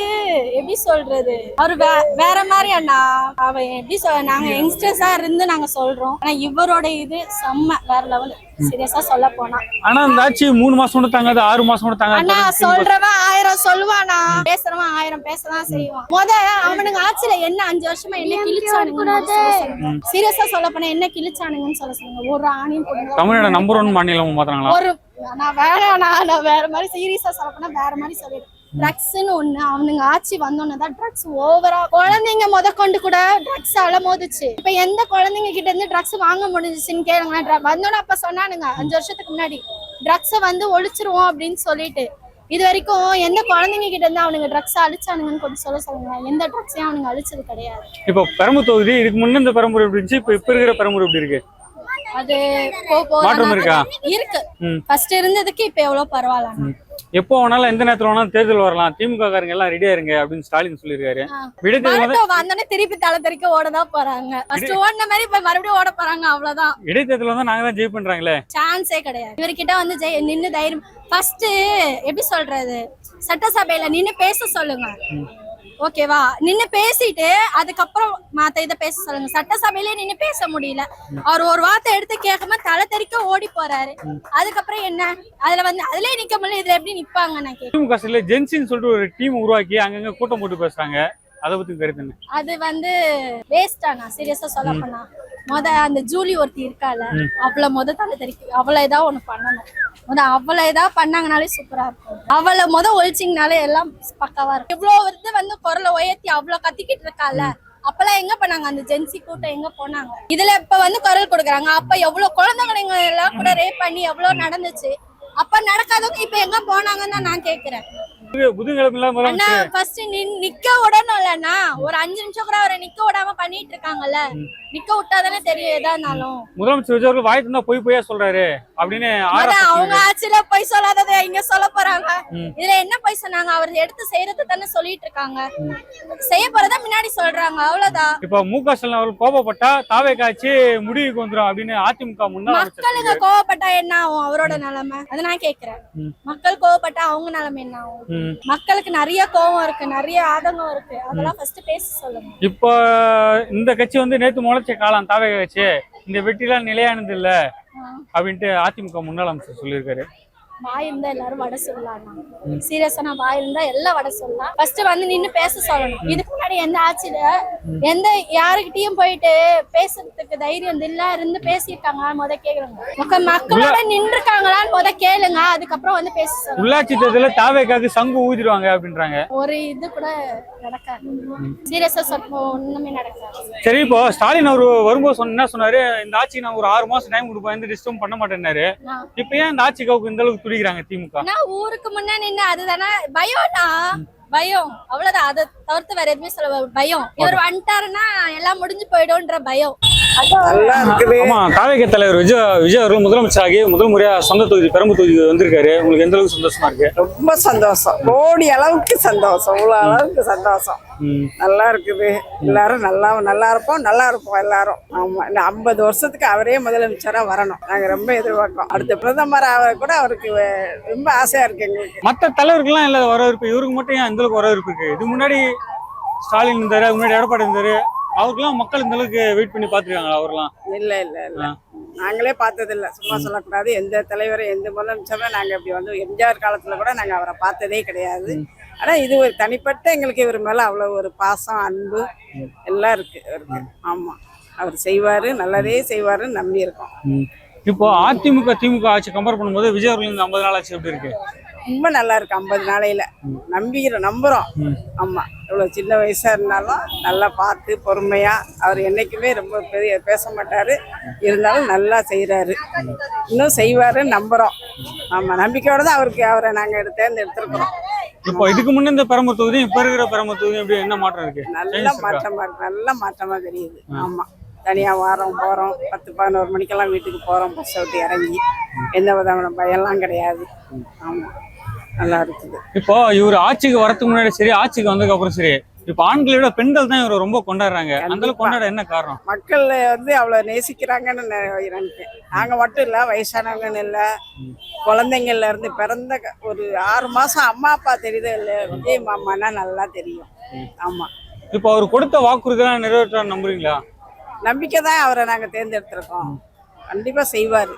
எப்படி சொல்றது, அவர் வேற மாதிரி அண்ணா. அவன் எப்படி நாங்க யங்ஸ்டர்ஸா இருந்து நாங்க சொல்றோம். ஆனா இவரோட இது செம்ம வேற லெவல். சீரியஸா சொல்ல போனா. ஆனா இந்த ஆட்சி 3 மாசம் கொடுத்தாங்க, 6 மாசம் கொடுத்தாங்க. அண்ணா சொல்றவன் 1000 சொல்லுவானா, பேசுறவன் 1000 பேசதான் செய்வான். அவனுங்க ஆட்சியில என்ன 5 வருஷமா என்ன கிழிச்சானுங்க? சீரியஸா சொல்ல போனா என்ன கிழிச்சானுங்கன்னு சொல்ல சொல்லுங்க. ஒரு ஆணையும் போடுங்க. தமிழோட நம்பர் 1 மாநிலம் மாத்துறாங்களா? ஒரு நான் வேற மாதிரி சீரியஸா சொல்ல போனா வேற மாதிரி சொல்லிடுறேன். ட்ரக்ஸ்ன்னு ஒண்ணு அவனுங்க ஆட்சி வந்தோன்னதான் ட்ரக்ஸ் ஓவரா குழந்தைங்க கொண்டு கூட ட்ரக்ஸ் அலமோதுச்சு. இப்ப எந்த குழந்தைங்க கிட்ட இருந்து ட்ரக்ஸ் வாங்க முடிஞ்சிச்சுன்னு கேளுங்க. வந்தோன்னு அப்ப சொன்னானுங்க 5 வருஷத்துக்கு முன்னாடி ட்ரக்ஸ வந்து ஒழிச்சிருவோம் அப்படின்னு சொல்லிட்டு. இது வரைக்கும் எந்த குழந்தைங்க கிட்ட இருந்து அவனுங்க ட்ரக்ஸ் அழிச்சானுங்கன்னு கொஞ்சம் சொல்லுங்க. எந்த ட்ரக்ஸையும் அவனுங்க அழிச்சது கிடையாது. இப்போ பெரம்பூர் தொகுதி இதுக்கு முன்ன இந்த பெரம்பூர் எப்படி இருந்துச்சு, இப்ப இருக்கிற பெரம்பூர் எப்படி இருக்கு? அது மாற்றம் இருக்கா? இருக்கு. ஃபர்ஸ்ட் இருந்ததுக்கு இப்ப எவ்வளவு பரவாயில்ல. எப்போ வேணாலும் எந்த நேரத்துல வேணாலும் தேர்தல் வரலாம், திமுக காரங்க எல்லாம் ரெடியா இருங்க அப்படின்னு ஸ்டாலின் சொல்லிருக்காரு. வந்தோடனே திருப்பி தலை தெறிக்க ஓடதான் போறாங்க. ஃபர்ஸ்ட் ஓடின மாதிரி இப்ப மறுபடியும் ஓட போறாங்க. அவ்வளவுதான். இடைத்தேர்தல் வந்தா நாங்க தான் ஜெய் பண்றாங்களே. சான்ஸே கிடையாது. இவர்கிட்ட வந்து நின்னு தைரியம் ஃபர்ஸ்ட் எப்படி சொல்றது, சட்டசபையில நின்னு பேச சொல்லுங்க. ஓகேவா, நின்னு பேசிட்டு அதுக்கப்புறம் மத்த இதை பேச சொல்லுங்க. சட்டசபையிலே நின்னு பேச முடியல, அவர் ஒரு வார்த்தை எடுத்து கேட்காம தலை தெறிக்க ஓடி போறாரு. அதுக்கப்புறம் என்ன, அதுல வந்து அதுலயே நிக்க முடியல, இதுல எப்படி நிப்பாங்க நான் கேட்க. திமுக சைடுல ஜென்சின்னு சொல்லிட்டு ஒரு டீம் உருவாக்கி அங்கங்க கூட்டம் போட்டு பேசுறாங்க, அதை பத்தி கருத்து என்ன? அது வந்து வேஸ்டா, நான் சீரியஸா சொல்ல போனா. அந்த ஜூலி ஒருத்தி இருக்கால, அவளை தலை தெறிக்க, அவளை ஏதாவது ஒண்ணு பண்ணணும். அவளை ஏதாவது பண்ணாங்கனாலே சூப்பரா இருக்கும். அவளை ஒழிச்சிங்கனாலே எல்லாம் பக்காவா இருக்கும். இவ்வளவு வந்து குரலை உயர்த்தி அவ்வளவு கத்திக்கிட்டு இருக்கால, அப்பெல்லாம் எங்க பண்ணாங்க அந்த ஜென்சி கூட்டம், எங்க போனாங்க? இதுல இப்ப வந்து குரல் கொடுக்குறாங்க. அப்ப எவ்வளவு குழந்தைங்க எல்லாம் கூட ரேப் பண்ணி எவ்வளவு நடந்துச்சு, அப்ப நடக்காதவங்க இப்ப எங்க போனாங்கன்னு தான் நான் கேக்குறேன். அண்ணா ஃபர்ஸ்ட் நிக்க விடணும் இல்லன்னா, ஒரு 5 நிமிஷம் கூட அவரை நிக்க விடாம பண்ணிட்டு இருக்காங்கல்ல, நிக்க விட்டாதானே தெரியும் எதா இருந்தாலும். முதலமைச்சர் விஜய் அவர்கள் வாய் தந்தா பொய்யா சொல்றாரு அப்படின்னு அவங்க ஆட்சியில பொய் சொல்லாததை இங்க சொல்ல போறாங்க. இதுல என்ன பொய் சொன்னாங்க? அவர் எடுத்து செய்யறது தானே சொல்லிட்டு இருக்காங்க, செய்ய போறதா முன்னாடி சொல்றாங்க, அவ்வளவுதான். இப்ப மு.க. ஸ்டாலின் அவர்கள் கோபப்பட்டா தாவே காட்சி முடிவுக்கு வந்துடும் அப்படின்னு அதிமுக முன்னாள் மக்களுங்க கோவப்பட்டா என்ன ஆகும் அவரோட நிலைமை? அதை நான் கேக்குறேன். மக்கள் கோவப்பட்டா அவங்க நிலைமை என்ன ஆகும்? மக்களுக்கு நிறைய கோவம் இருக்கு, நிறைய ஆதங்கம் இருக்கு, அதெல்லாம் ஃபர்ஸ்ட் பேச சொல்லுங்க. இப்போ இந்த கட்சி வந்து நேத்து முளைச்ச காலம் தாவே கட்சி, இந்த வெற்றிலாம் நிலையானது இல்ல அப்படின்ட்டு அதிமுக முன்னாள் அமைச்சர் சொல்லியிருக்காரு. வாய் இருந்தா எல்லாரும் வடை சொல்லலாம். சீரியஸா வாய் இருந்தா எல்லாம் வடை சொல்லலாம். ஃபர்ஸ்ட் வந்து நின்னு பேச சொல்லணும். இதுக்கு முன்னாடி எந்த ஆட்சியில எந்த யாருக்கிட்டையும் போயிட்டு பேசுறதுக்கு தைரியம் இல்ல இருந்து பேசியிருக்காங்க முத கேக்குறாங்க. மக்களோட நின்றுருக்காங்களான்னு முத கேளுங்க, அதுக்கப்புறம் வந்து பேச சொல்லுங்க. உள்ளாட்சி தேர்தல தாவேக்காக்கு சங்கு ஊதிடுவாங்க அப்படின்றாங்க. ஒரு இது கூட நடக்காது, சீரியஸா சொல்றோம், ஒண்ணுமே நடக்காது. சரி, இப்போ ஸ்டாலின் அவர் வரும்போது என்ன சொன்னாரு, இந்த ஆட்சி நான் ஒரு 6 மாசம் டைம் கொடுப்பேன், எந்த டிஸ்டர்ப் பண்ண மாட்டேன்னாரு. இப்ப ஏன் இந்த ஆட்சி கவுக்கு இந்த அளவுக்கு துடிக்கிறாங்க திமுக? ஊருக்கு முன்னா நின்று அதுதானே பயம்னா, பயம் அவ்வளவுதான். அதை தவிர்த்து வேற எதுவுமே சொல்ல, பயம். இவர் வந்துட்டாருன்னா எல்லாம் முடிஞ்சு போயிடும்ன்ற பயம். ஆமா, காவேக தலைவர் விஜய் அவர்கள் முதலமைச்சராகி முதல் முறையா சொந்த தொகுதி பெரம்பூர் தொகுதி வந்திருக்காரு. உங்களுக்கு எந்த அளவுக்கு சந்தோஷமா இருக்கு? ரொம்ப சந்தோஷம், கோடி அளவுக்கு சந்தோஷம், இவ்வளவு அளவுக்கு சந்தோஷம். நல்லா இருக்குது. எல்லாரும் நல்லா இருப்போம் எல்லாரும். ஆமா, இந்த 50 வருஷத்துக்கு அவரே முதலமைச்சரா வரணும், நாங்க ரொம்ப எதிர்பார்க்கிறோம். அடுத்த பிரதமர் ஆக கூட அவருக்கு ரொம்ப ஆசையா இருக்கு எங்களுக்கு. மற்ற தலைவர்கள்லாம் இல்ல வரவேற்பு, இவருக்கு மட்டும் ஏன் இந்த அளவுக்கு வரவேற்பு இருக்கு? இதுக்கு முன்னாடி ஸ்டாலின் இருந்தாரு, முன்னாடி எடப்பாடி இருந்தாரு, அவருக்கெல்லாம் மக்கள் இந்த அளவுக்கு வெயிட் பண்ணி பாத்துருக்காங்களா? அவர்லாம் இல்ல நாங்களே பார்த்தது இல்ல, சும்மா சொல்லக்கூடாது. எந்த தலைவரும் எந்த முதலமைச்சரும் நாங்க இப்படி வந்து எம்ஜிஆர் காலத்துல கூட நாங்க அவரை பார்த்ததே கிடையாது. ஆனா இது ஒரு தனிப்பட்ட எங்களுக்கு இவர் மேல அவ்வளவு ஒரு பாசம், அன்பு எல்லாம் இருக்கு அவருக்கு. ஆமா, அவர் செய்வாரு, நல்லதே செய்வாருன்னு நம்பி இருக்கோம். இப்போ அதிமுக திமுக ஆட்சி கம்பேர் பண்ணும்போது விஜய் அவர்கள் இந்த 50 நாள் ஆட்சி எப்படி இருக்கு? ரொம்ப நல்லா இருக்கு. 50 நாளையில நம்புறோம். ஆமா, இவ்வளவு சின்ன வயசா இருந்தாலும் நல்லா பார்த்து பொறுமையா, அவர் என்னைக்குமே ரொம்ப பெரிய பேச மாட்டாரு, இருந்தாலும் நல்லா செய்யறாரு, இன்னும் செய்வாருன்னு நம்புறோம். ஆமா, நம்பிக்கையோட தான் அவரை நாங்க தேர்ந்தெடுத்திருக்கிறோம். இப்போ இதுக்கு முன்ன இந்த பெரம்பூர் தொகுதி, இப்ப இருக்கிற பெரம்பூர் தொகுதி எப்படி, என்ன மாற்றம் இருக்கு? நல்ல மாற்றமா இருக்கு, நல்ல மாற்றமா தெரியுது. ஆமா, தனியா வாரம் போறோம், 10-11 மணிக்கெல்லாம் வீட்டுக்கு போறோம், பஸ் விட்டு இறங்கி, எந்த விதமான பயம்லாம் கிடையாது. ஆமா, நல்லா இருக்குது. இப்போ இவர் ஆட்சிக்கு வரதுக்கு முன்னாடி சரி, ஆட்சிக்கு வந்ததுக்கு அப்புறம் சரி, இப்ப ஆண்களை விட பெண்கள் தான் இவரை ரொம்ப கொண்டாடுறாங்க. அந்த அளவுக்கு கொண்டாட என்ன காரணம்? மக்கள் வந்து அவ்வளவு நேசிக்கிறாங்கன்னு நினைக்கிறேன். நாங்க மட்டும் இல்ல, வயசானவங்கன்னு இல்ல, குழந்தைங்கள்ல இருந்து பிறந்த ஒரு 6 மாசம் அம்மா அப்பா தெரியுது இல்ல, விஜய் மாமான்னா நல்லா தெரியும். ஆமா, இப்போ அவர் கொடுத்த வாக்குறுதியெல்லாம் நிறைவேற்ற நம்புறீங்களா? நம்பிக்கை தான் அவரை நாங்க தேர்ந்தெடுத்திருக்கோம். கண்டிப்பா செய்வாரு,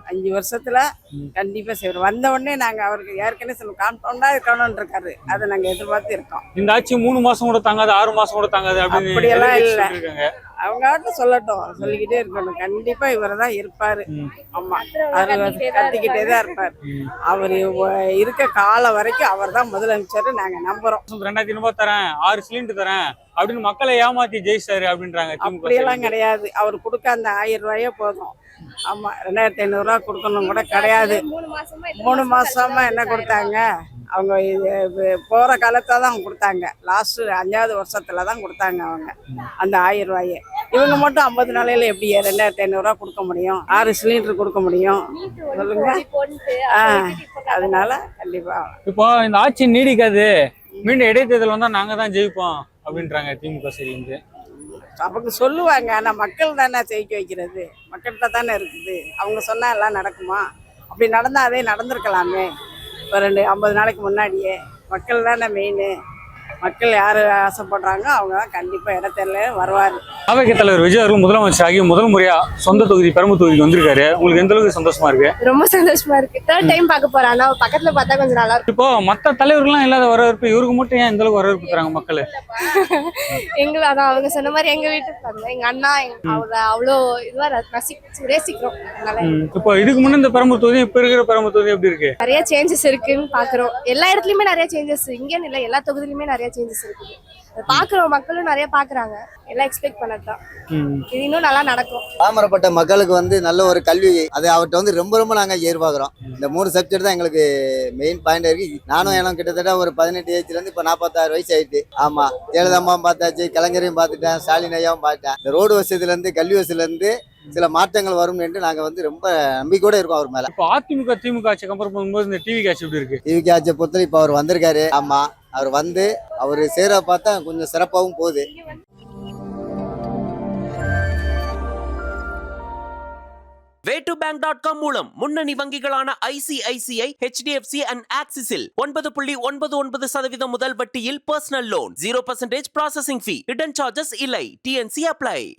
5 வருஷத்துல கண்டிப்பா செய்வாரு. வந்த உடனே நாங்க அவருக்கு ஏற்கனவே கான்ஃபிடண்டா இருக்கணும்னு இருக்காரு, அதை நாங்க எதிர்பார்த்து இருக்கோம். இந்த ஆட்சி 3 மாசம் கூட தாங்காது, 6 மாசம் கூட தாங்காது அப்படியெல்லாம் இல்ல, அவங்க சொல்லட்டும், சொல்லிக்கிட்டே இருக்கணும். கண்டிப்பா இவரை தான் இருப்பாரு. ஆமா, கத்திக்கிட்டே தான் இருப்பாரு. அவரு இருக்க காலம் வரைக்கும் அவர் தான் முதலமைச்சர் நாங்க நம்புறோம். 2000 தரேன், 6 சிலிண்டர் தரேன் அப்படின்னு மக்களை ஏமாத்தி ஜெயிச்சாரு அப்படின்றாங்க. அப்படியெல்லாம் கிடையாது, அவர் கொடுக்க அந்த 1000 ரூபாயே போதும். ஆமா, 2500 ரூபா கொடுக்கணும் கூட கிடையாது. 3 மாசமா என்ன கொடுத்தாங்க அவங்க, போற காலத்துல தான் அவங்க கொடுத்தாங்க. லாஸ்ட் 5வது வருஷத்துல தான் கொடுத்தாங்க அவங்க அந்த 1000 ரூபாயே. இவங்க மட்டும் 50 நாளையில எப்படி 2500 ரூபா கொடுக்க முடியும், 6 சிலிண்டர் கொடுக்க முடியும் சொல்லுங்க? அதனால கண்டிப்பா இப்போ இந்த ஆட்சி நீடிக்காது, மீண்டும் இடைத்தேர்தல் வந்தா நாங்க தான் ஜெயிப்போம் அப்படின்றாங்க திமுக சரி. அவங்க சொல்லுவாங்க, ஆனா மக்கள் தானே ஜெயிக்க வைக்கிறது, மக்கள்கிட்ட தானே இருக்குது. அவங்க சொன்னா எல்லாம் நடக்குமா? அப்படி நடந்தா அதே நடந்திருக்கலாமே. இப்போ 50 நாளைக்கு முன்னாடியே மக்கள் தானே மெயின். மக்கள் யாரு ஆசைப்படுறாங்க அவங்க தான் கண்டிப்பா இடத்துல வருவாரு. அவைக்க தலைவர் விஜய் அவர்கள் முதலமைச்சர் ஆகி முதல் முறையா சொந்த தொகுதி பெரம்பூர் தொகுதிக்கு வந்திருக்காரு. உங்களுக்கு எந்த அளவுக்கு சந்தோஷமா இருக்கு? ரொம்ப சந்தோஷமா இருக்கு. தேர்ட் டைம் பார்க்க போறேன். ஆனா பக்கத்துல பார்த்தா கொஞ்சம் நல்லா இருக்கும். இப்போ மத்த தலைவர்கள்லாம் இல்லாத வரவேற்பு இவருக்கு மட்டும் ஏன் இந்த அளவுக்கு வரவேற்பு தராங்க மக்கள்? எங்களை அதான் அவங்க சொன்ன மாதிரி எங்க வீட்டுக்கு எங்க அண்ணா அவரை அவ்வளோ இதுவா ரசிக்கிறோம். அதனால இப்போ இதுக்கு முன்ன இந்த பெரம்பூர் தொகுதி இப்ப இருக்கிற பெரம்பூர் தொகுதி எப்படி இருக்கு? நிறைய சேஞ்சஸ் இருக்குன்னு பாக்குறோம். எல்லா இடத்துலயுமே நிறைய சேஞ்சஸ், இங்கன்னு இல்ல எல்லா தொகுதியிலுமே நிறைய சேஞ்சஸ் இருக்குது. அதை பாக்குறோம், மக்களும் நிறைய பாக்குறாங்க. எல்லாம் எக்ஸ்பெக்ட் பண்ணதான் இது இன்னும் நல்லா நடக்கும். பாமரப்பட்ட மக்களுக்கு வந்து நல்ல ஒரு கல்வி, அது அவர்கிட்ட வந்து ரொம்ப ரொம்ப நாங்க எதிர்பார்க்கிறோம். இந்த 3 சப்ஜெக்ட் தான் எங்களுக்கு மெயின் பாயிண்ட் இருக்கு. நானும் எனக்கு கிட்டத்தட்ட ஒரு 18 ஏஜ்ல இருந்து இப்ப 46 வயசு ஆயிட்டு. ஆமா, ஜெயலலிதாம்மாவும் பார்த்தாச்சு, கலைஞரையும் பார்த்துட்டேன், ஸ்டாலின் ஐயாவும் பார்த்துட்டேன். இந்த ரோடு வசதியில இருந்து கல்வி வசதியில இருந்து சில மாற்றங்கள் வரும் என்று நாங்க வந்து ரொம்ப நம்பிக்கையோட இருக்கோம் அவர் மேல. இப்போ அதிமுக திமுக ஆட்சி கம்பேர் பண்ணும்போது இந்த டிவி ஆட்சி எப்படி இருக்கு? டிவி ஆட்சியை பொறுத்தவரை இப்ப அவர் வந்திருக்காரு. ஆமா, அவர் வந்து அவர் சேர பார்த்தா கொஞ்சம் சிறப்பாகவும் போகுது. Way2Bank.com மூலம் முன்னணி வங்கிகளான ICICI, HDFC and Axisல் 9.99% முதல் வட்டியில் பர்சனல் லோன், 0% ப்ராசஸிங் ஃபீ, ஹிடன் சார்ஜஸ் இல்லை. TNC apply.